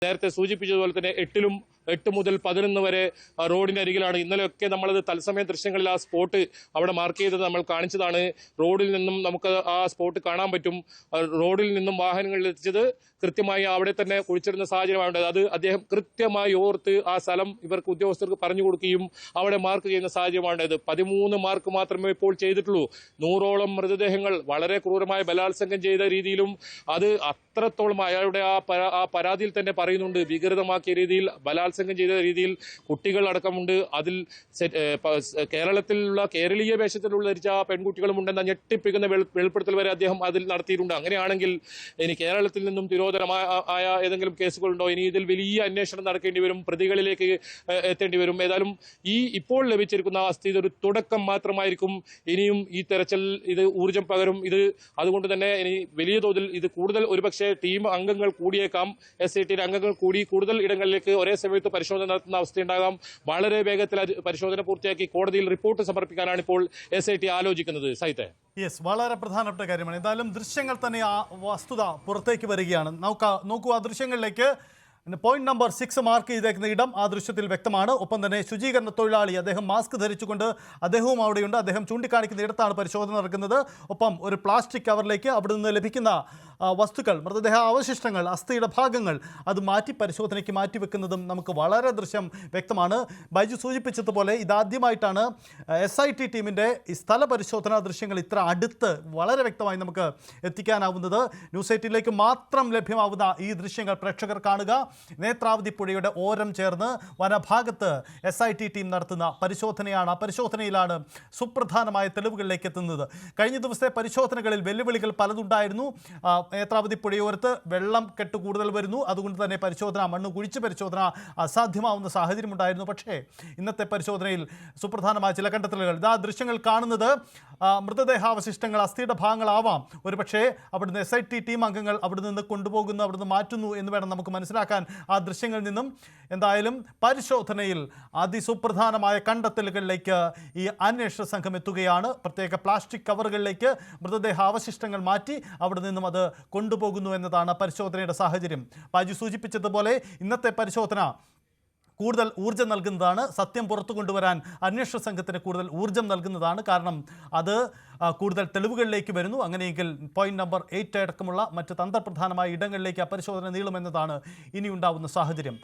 നേരത്തെ സൂചിപ്പിച്ചതുപോലെ തന്നെ 8 മുതൽ 11 വരെ റോഡിന്റെ അരികിലാണ്. ഇന്നലെയൊക്കെ നമ്മളത് തത്സമയ ദൃശ്യങ്ങളിൽ ആ സ്പോട്ട് അവിടെ മാർക്ക് ചെയ്തത് നമ്മൾ കാണിച്ചതാണ്. റോഡിൽ നിന്നും നമുക്ക് ആ സ്പോട്ട് കാണാൻ പറ്റും. റോഡിൽ നിന്നും വാഹനങ്ങളിൽ എത്തിച്ചത് കൃത്യമായി അവിടെ തന്നെ കുഴിച്ചിടുന്ന സാഹചര്യമാണ്. അത് അദ്ദേഹം കൃത്യമായി ഓർത്ത് ആ സ്ഥലം ഇവർക്ക് ഉദ്യോഗസ്ഥർക്ക് പറഞ്ഞു കൊടുക്കുകയും അവിടെ മാർക്ക് ചെയ്യുന്ന സാഹചര്യമാണ്. 13 മാർക്ക് മാത്രമേ ഇപ്പോൾ ചെയ്തിട്ടുള്ളൂ. 100ഓളം മൃതദേഹങ്ങൾ വളരെ ക്രൂരമായ ബലാത്സംഗം ചെയ്ത രീതിയിലും അത് അത്രത്തോളം അയാളുടെ ആ പരാതിയിൽ തന്നെ പറയുന്നുണ്ട്. ഭീകരതമാക്കിയ രീതിയിൽ ബലാത്സംഗം ചെയ്ത രീതിയിൽ കുട്ടികൾ അടക്കമുണ്ട്. അതിൽ കേരളത്തിലുള്ള കേരളീയ വേഷത്തിലുള്ള ധരിച്ച പെൺകുട്ടികളും ഉണ്ടെന്ന ഞെട്ടിപ്പിക്കുന്ന വെളിപ്പെടുത്തൽ വരെ അദ്ദേഹം അതിൽ നടത്തിയിട്ടുണ്ട്. അങ്ങനെയാണെങ്കിൽ ഇനി കേരളത്തിൽ നിന്നും തിരോധനമായ ഏതെങ്കിലും കേസുകളുണ്ടോ? ഇനി ഇതിൽ വലിയ അന്വേഷണം നടക്കേണ്ടി വരും, പ്രതികളിലേക്ക് എത്തേണ്ടി വരും. ഏതായാലും ഇപ്പോൾ ലഭിച്ചിരിക്കുന്ന അസ്ഥി ഇതൊരു തുടക്കം മാത്രമായിരിക്കും. ഇനിയും ഈ തെരച്ചിൽ ഇത് ഊർജം പകരും. അതുകൊണ്ട് തന്നെ ഇനി വലിയ തോതിൽ ഇത് കൂടുതൽ ഒരുപക്ഷെ ടീം അംഗങ്ങൾ കൂടിയേക്കാം. SIT അംഗങ്ങൾ കൂടി കൂടുതൽ ഇടങ്ങളിലേക്ക് ഒരേ സമയത്ത് പരിശോധന നടത്തുന്ന അവസ്ഥയുണ്ടാകാം. വളരെ വേഗത്തിൽ പരിശോധന പൂർത്തിയാക്കി കോടതിയിൽ റിപ്പോർട്ട് സമർപ്പിക്കാനാണ് ഇപ്പോൾ SIT ആലോചിക്കുന്നത്. സൈത്തെ, വളരെ പ്രധാനപ്പെട്ട കാര്യമാണ്. എന്തായാലും ദൃശ്യങ്ങൾ തന്നെ ആ വസ്തുത പുറത്തേക്ക് വരികയാണ്. നോക്കൂ ആ ദൃശ്യങ്ങളിലേക്ക്. പോയിന്റ് നമ്പർ 6 മാർക്ക് ചെയ്തേക്കുന്ന ഇടം ആ ദൃശ്യത്തിൽ വ്യക്തമാണ്. ഒപ്പം തന്നെ ശുചീകരണ തൊഴിലാളി, അദ്ദേഹം മാസ്ക് ധരിച്ചുകൊണ്ട് അദ്ദേഹവും അവിടെയുണ്ട്. അദ്ദേഹം ചൂണ്ടിക്കാണിക്കുന്ന ഇടത്താണ് പരിശോധന നടക്കുന്നത്. ഒപ്പം ഒരു പ്ലാസ്റ്റിക് കവറിലേക്ക് അവിടെ നിന്ന് ലഭിക്കുന്ന വസ്തുക്കൾ, മൃതദേഹ അവശിഷ്ടങ്ങൾ, അസ്ഥിയുടെ ഭാഗങ്ങൾ അത് പരിശോധനയ്ക്ക് മാറ്റിവെക്കുന്നതും നമുക്ക് വളരെ ദൃശ്യം വ്യക്തമാണ്. ബൈജു സൂചിപ്പിച്ചതുപോലെ ഇതാദ്യമായിട്ടാണ് SIT ടീമിൻ്റെ ഈ സ്ഥല പരിശോധനാ ദൃശ്യങ്ങൾ ഇത്ര അടുത്ത് വളരെ വ്യക്തമായി നമുക്ക് എത്തിക്കാനാവുന്നത്. ന്യൂസ് 8ലേക്ക് മാത്രം ലഭ്യമാവുന്ന ഈ ദൃശ്യങ്ങൾ പ്രേക്ഷകർ കാണുക. നേത്രാവതി പുഴയുടെ ഓരം ചേർന്ന് വനഭാഗത്ത് SIT ടീം നടത്തുന്ന പരിശോധനയാണ്. ആ പരിശോധനയിലാണ് സുപ്രധാനമായ തെളിവുകളിലേക്ക് എത്തുന്നത്. കഴിഞ്ഞ ദിവസത്തെ പരിശോധനകളിൽ വെല്ലുവിളികൾ പലതുണ്ടായിരുന്നു. നേത്രാവതി പുഴയോരത്ത് വെള്ളം കെട്ട് കൂടുതൽ വരുന്നു. അതുകൊണ്ട് തന്നെ മണ്ണ് കുഴിച്ച് പരിശോധന അസാധ്യമാവുന്ന സാഹചര്യമുണ്ടായിരുന്നു. പക്ഷേ ഇന്നത്തെ പരിശോധനയിൽ സുപ്രധാനമായ ചില കണ്ടെത്തലുകൾ. ഇതാ ദൃശ്യങ്ങൾ കാണുന്നത് മൃതദേഹാവശിഷ്ടങ്ങൾ, അസ്ഥിയുടെ ഭാഗങ്ങളാവാം. ഒരു പക്ഷേ അവിടുന്ന് SIT ടീം അംഗങ്ങൾ അവിടെ നിന്ന് കൊണ്ടുപോകുന്നു, അവിടുന്ന് മാറ്റുന്നു എന്ന് വേണം നമുക്ക് മനസ്സിലാക്കാൻ ആ ദൃശ്യങ്ങളിൽ നിന്നും. എന്തായാലും പരിശോധനയിൽ അതിസുപ്രധാനമായ കണ്ടെത്തലുകളിലേക്ക് ഈ അന്വേഷണ സംഘം എത്തുകയാണ്. പ്രത്യേക പ്ലാസ്റ്റിക് കവറുകളിലേക്ക് മൃതദേഹാവശിഷ്ടങ്ങൾ മാറ്റി അവിടെ നിന്നും അത് കൊണ്ടുപോകുന്നു എന്നതാണ് പരിശോധനയുടെ സാഹചര്യം. പാജി സൂചിപ്പിച്ചതുപോലെ ഇന്നത്തെ പരിശോധന കൂടുതൽ ഊർജ്ജം നൽകുന്നതാണ്. സത്യം പുറത്തു കൊണ്ടുവരാൻ അന്വേഷണ സംഘത്തിന് കൂടുതൽ ഊർജ്ജം നൽകുന്നതാണ്. കാരണം അത് കൂടുതൽ തെളിവുകളിലേക്ക് വരുന്നു. അങ്ങനെയെങ്കിൽ പോയിന്റ് നമ്പർ 8 അടക്കമുള്ള മറ്റ് തന്ത്രപ്രധാനമായ ഇടങ്ങളിലേക്ക് ആ പരിശോധന നീളുമെന്നതാണ് ഇനി ഉണ്ടാവുന്ന സാഹചര്യം.